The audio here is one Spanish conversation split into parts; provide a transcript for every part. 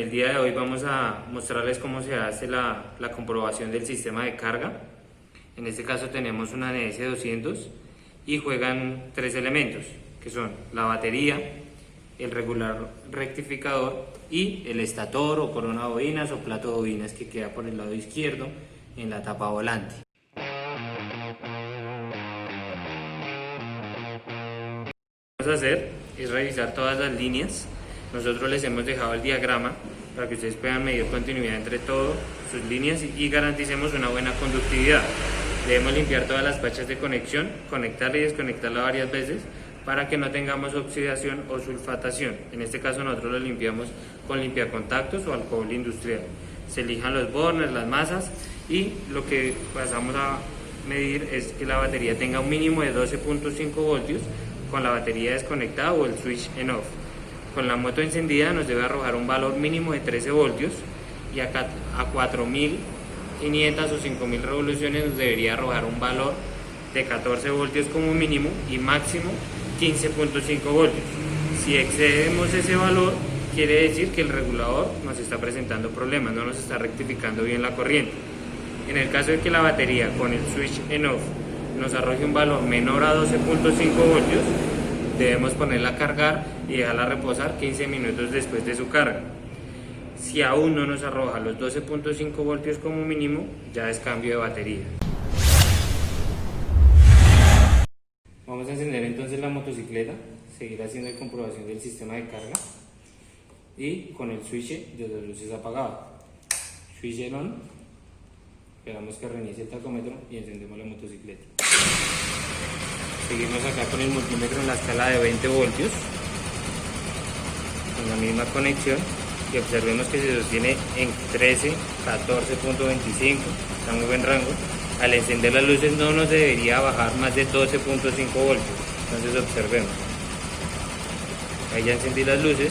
el día de hoy vamos a mostrarles cómo se hace la comprobación del sistema de carga. En este caso tenemos una NS200 y juegan tres elementos, que son la batería, el regular rectificador y el estator o corona bobinas o plato bobinas que queda por el lado izquierdo en la tapa volante. Lo que vamos a hacer es revisar todas las líneas. Nosotros les hemos dejado el diagrama para que ustedes puedan medir continuidad entre todas sus líneas y garanticemos una buena conductividad. Debemos limpiar todas las pachas de conexión, conectarla y desconectarla varias veces para que no tengamos oxidación o sulfatación. En este caso nosotros lo limpiamos con limpiacontactos o alcohol industrial. Se lijan los burners, las masas, y lo que pasamos a medir es que la batería tenga un mínimo de 12.5 voltios con la batería desconectada o el switch en off. Con la moto encendida nos debe arrojar un valor mínimo de 13 voltios y a 4.500 o 5.000 revoluciones nos debería arrojar un valor de 14 voltios como mínimo y máximo 15.5 voltios. Si excedemos ese valor, quiere decir que el regulador nos está presentando problemas, no nos está rectificando bien la corriente. En el caso de que la batería con el switch en off nos arroje un valor menor a 12.5 voltios, debemos ponerla a cargar y dejarla reposar 15 minutos después de su carga. Si aún no nos arroja los 12.5 voltios como mínimo, ya es cambio de batería. Vamos a encender entonces la motocicleta, seguir haciendo la comprobación del sistema de carga y con el switch de las luces apagado. Switch en on, esperamos que reinicie el tacómetro y encendemos la motocicleta. Seguimos acá con el multímetro en la escala de 20 voltios, con la misma conexión, y observemos que se sostiene en 13, 14.25, está muy buen rango. Al encender las luces no nos debería bajar más de 12.5 voltios, entonces observemos. Ahí ya encendí las luces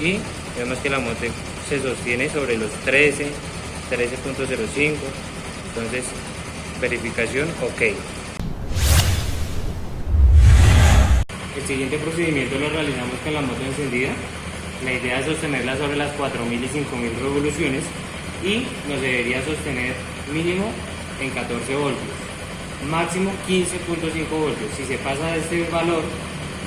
y vemos que la moto se sostiene sobre los 13, 13.05, entonces verificación ok. El siguiente procedimiento lo realizamos con la moto encendida. La idea es sostenerla sobre las 4.000 y 5.000 revoluciones y nos debería sostener mínimo en 14 voltios, máximo 15.5 voltios. Si se pasa de este valor,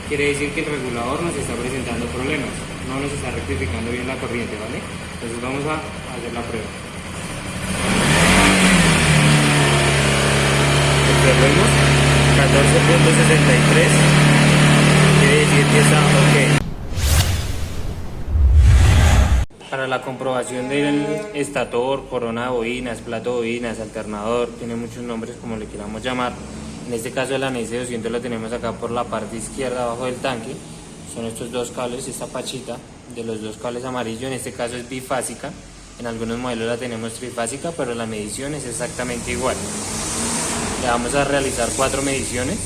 quiere decir que el regulador nos está presentando problemas, no nos está rectificando bien la corriente, ¿vale? Entonces vamos a hacer la prueba. Observemos 14.63. Quiere decir que está ok. Para la comprobación del estator, corona de bobinas, plato de bobinas, alternador, tiene muchos nombres como le queramos llamar. En este caso el NS200 lo tenemos acá por la parte izquierda abajo del tanque. Son estos dos cables, esta pachita de los dos cables amarillos, en este caso es bifásica. En algunos modelos la tenemos trifásica, pero la medición es exactamente igual. Le vamos a realizar 4 mediciones.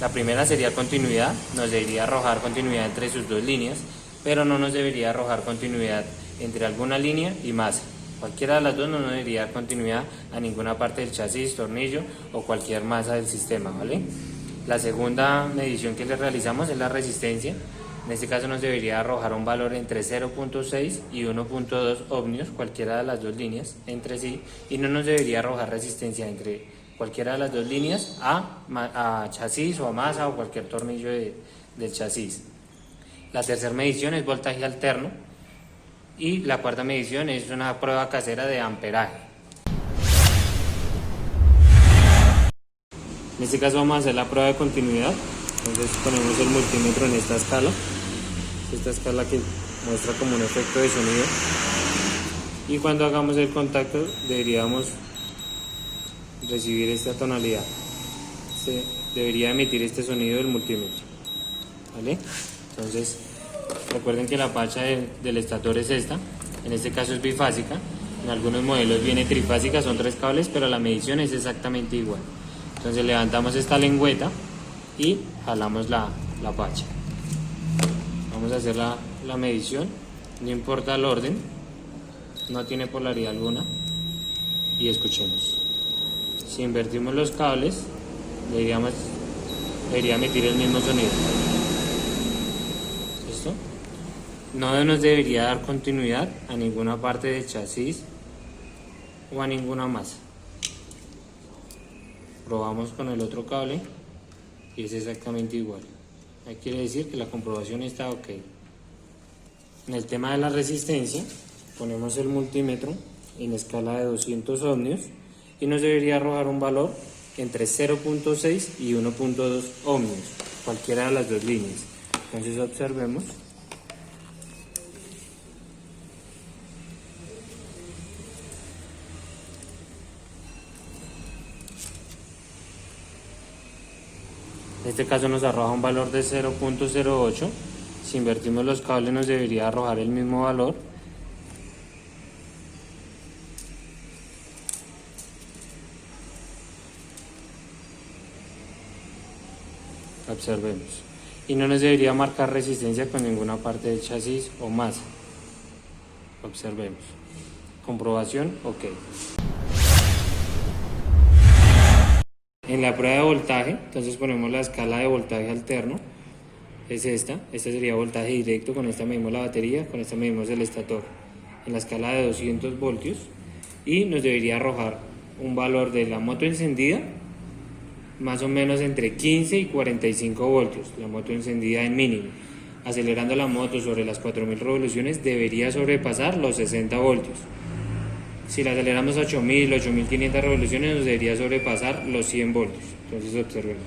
La primera sería continuidad, nos debería arrojar continuidad entre sus dos líneas, pero no nos debería arrojar continuidad entre alguna línea y masa. Cualquiera de las dos no nos debería dar continuidad a ninguna parte del chasis, tornillo o cualquier masa del sistema, ¿vale? La segunda medición que le realizamos es la resistencia. En este caso nos debería arrojar un valor entre 0.6 y 1.2 ohmios, cualquiera de las dos líneas entre sí, y no nos debería arrojar resistencia entre cualquiera de las dos líneas a chasis o a masa o cualquier tornillo del chasis. La tercera medición es voltaje alterno y la cuarta medición es una prueba casera de amperaje. En este caso vamos a hacer la prueba de continuidad. Entonces ponemos el multímetro en esta escala que muestra como un efecto de sonido, y cuando hagamos el contacto deberíamos recibir esta tonalidad. Se debería emitir este sonido del multímetro, ¿vale? Entonces recuerden que la pacha del estator es esta, en este caso es bifásica, en algunos modelos viene trifásica, son 3 cables, pero la medición es exactamente igual. Entonces levantamos esta lengüeta y jalamos la pacha. Vamos a hacer la medición, no importa el orden, no tiene polaridad alguna, y escuchemos. Si invertimos los cables, debería emitir el mismo sonido. ¿Listo? No nos debería dar continuidad a ninguna parte del chasis o a ninguna más. Probamos con el otro cable y es exactamente igual. Ahí quiere decir que la comprobación está ok. En el tema de la resistencia, ponemos el multímetro en escala de 200 ohmios y nos debería arrojar un valor entre 0.6 y 1.2 ohmios, cualquiera de las dos líneas. Entonces observemos. En este caso nos arroja un valor de 0.08. Si invertimos los cables nos debería arrojar el mismo valor. Observemos. Y no nos debería marcar resistencia con ninguna parte del chasis o masa. Observemos. Comprobación, ok. En la prueba de voltaje, entonces ponemos la escala de voltaje alterno. Es esta sería voltaje directo, con esta medimos la batería, con esta medimos el estator. En la escala de 200 voltios y nos debería arrojar un valor de la moto encendida más o menos entre 15 y 45 voltios, la moto encendida en mínimo. Acelerando la moto sobre las 4000 revoluciones debería sobrepasar los 60 voltios. Si la aceleramos a 8000, 8500 revoluciones nos debería sobrepasar los 100 voltios. Entonces observemos.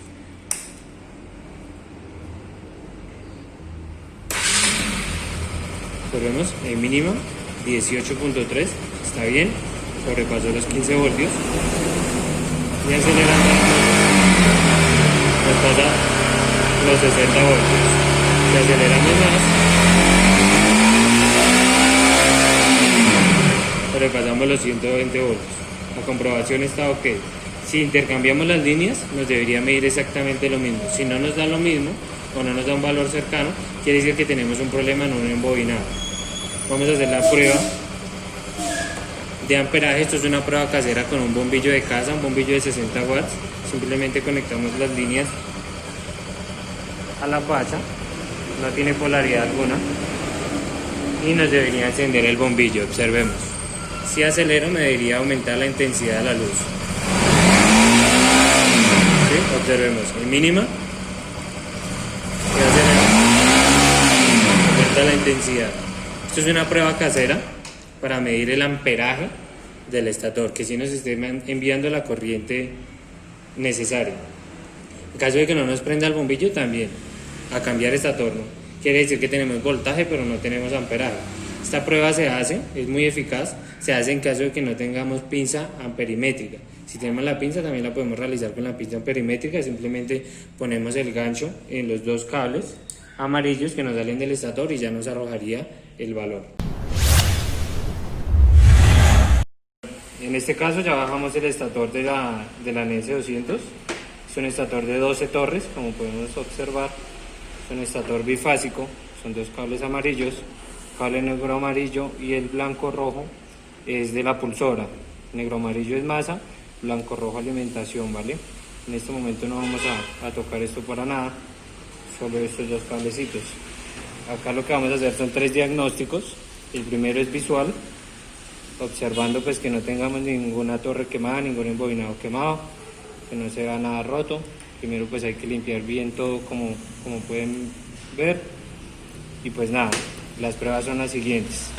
Observemos, en mínimo 18.3, está bien, sobrepasó los 15 voltios. Y acelerando nos pasa los 60 voltios. Si aceleramos más, sobrepasamos los 120 voltios. La comprobación está ok. Si intercambiamos las líneas, nos debería medir exactamente lo mismo. Si no nos da lo mismo o no nos da un valor cercano, quiere decir que tenemos un problema en un embobinado. Vamos a hacer la prueba de amperaje. Esto es una prueba casera con un bombillo de casa, un bombillo de 60 watts. Simplemente conectamos las líneas a la facha, no tiene polaridad alguna y nos debería encender el bombillo. Observemos. Si acelero me debería aumentar la intensidad de la luz. ¿Sí? Observemos. En mínima, si acelero, aumenta la intensidad. Esto es una prueba casera para medir el amperaje del estator, que si nos esté enviando la corriente necesaria. En caso de que no nos prenda el bombillo, también a cambiar estator, ¿no? Quiere decir que tenemos voltaje pero no tenemos amperaje. Esta prueba se hace, es muy eficaz, se hace en caso de que no tengamos pinza amperimétrica. Si tenemos la pinza también la podemos realizar con la pinza amperimétrica. Simplemente ponemos el gancho en los dos cables amarillos que nos salen del estator y ya nos arrojaría el valor. En este caso ya bajamos el estator de la NS200. Es un estator de 12 torres, como podemos observar. Es un estator bifásico, son dos cables amarillos, cable negro amarillo y el blanco rojo es de la pulsora. Negro amarillo es masa, blanco rojo alimentación, ¿vale? En este momento no vamos a tocar esto para nada, solo estos dos cablecitos. Acá lo que vamos a hacer son 3 diagnósticos. El primero es visual, observando pues que no tengamos ninguna torre quemada, ningún embobinado quemado, que no se vea nada roto. Primero pues hay que limpiar bien todo como pueden ver. Y pues nada, las pruebas son las siguientes.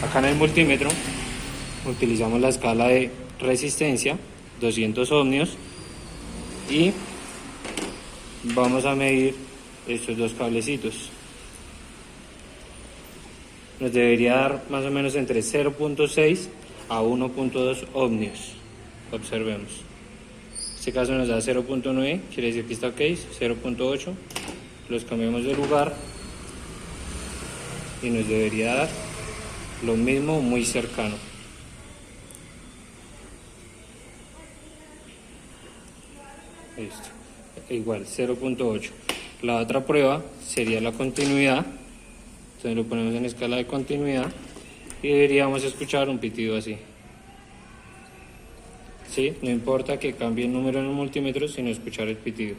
Acá en el multímetro utilizamos la escala de resistencia, 200 ohmios, y vamos a medir estos dos cablecitos. Nos debería dar más o menos entre 0.6 a 1.2 ohmios. Observemos. En este caso nos da 0.9, quiere decir que está ok. 0.8, los cambiamos de lugar y nos debería dar lo mismo, muy cercano. Listo. Igual, 0.8. La otra prueba sería la continuidad. Entonces lo ponemos en escala de continuidad y deberíamos escuchar un pitido así. ¿Sí? No importa que cambie el número en el multímetro, sino escuchar el pitido.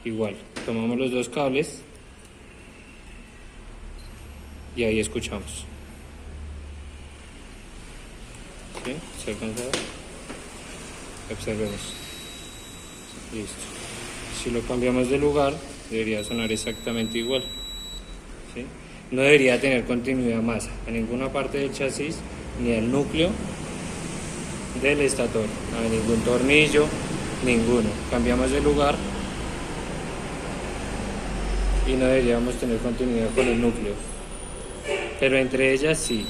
Igual, tomamos los dos cables y ahí escuchamos. ¿Sí? ¿Se alcanza a ver? Observemos. Listo. Si lo cambiamos de lugar, debería sonar exactamente igual. ¿Sí? No debería tener continuidad más a ninguna parte del chasis ni al núcleo del estator, a ningún tornillo, ninguno. Cambiamos de lugar y no deberíamos tener continuidad con el núcleo, pero entre ellas sí.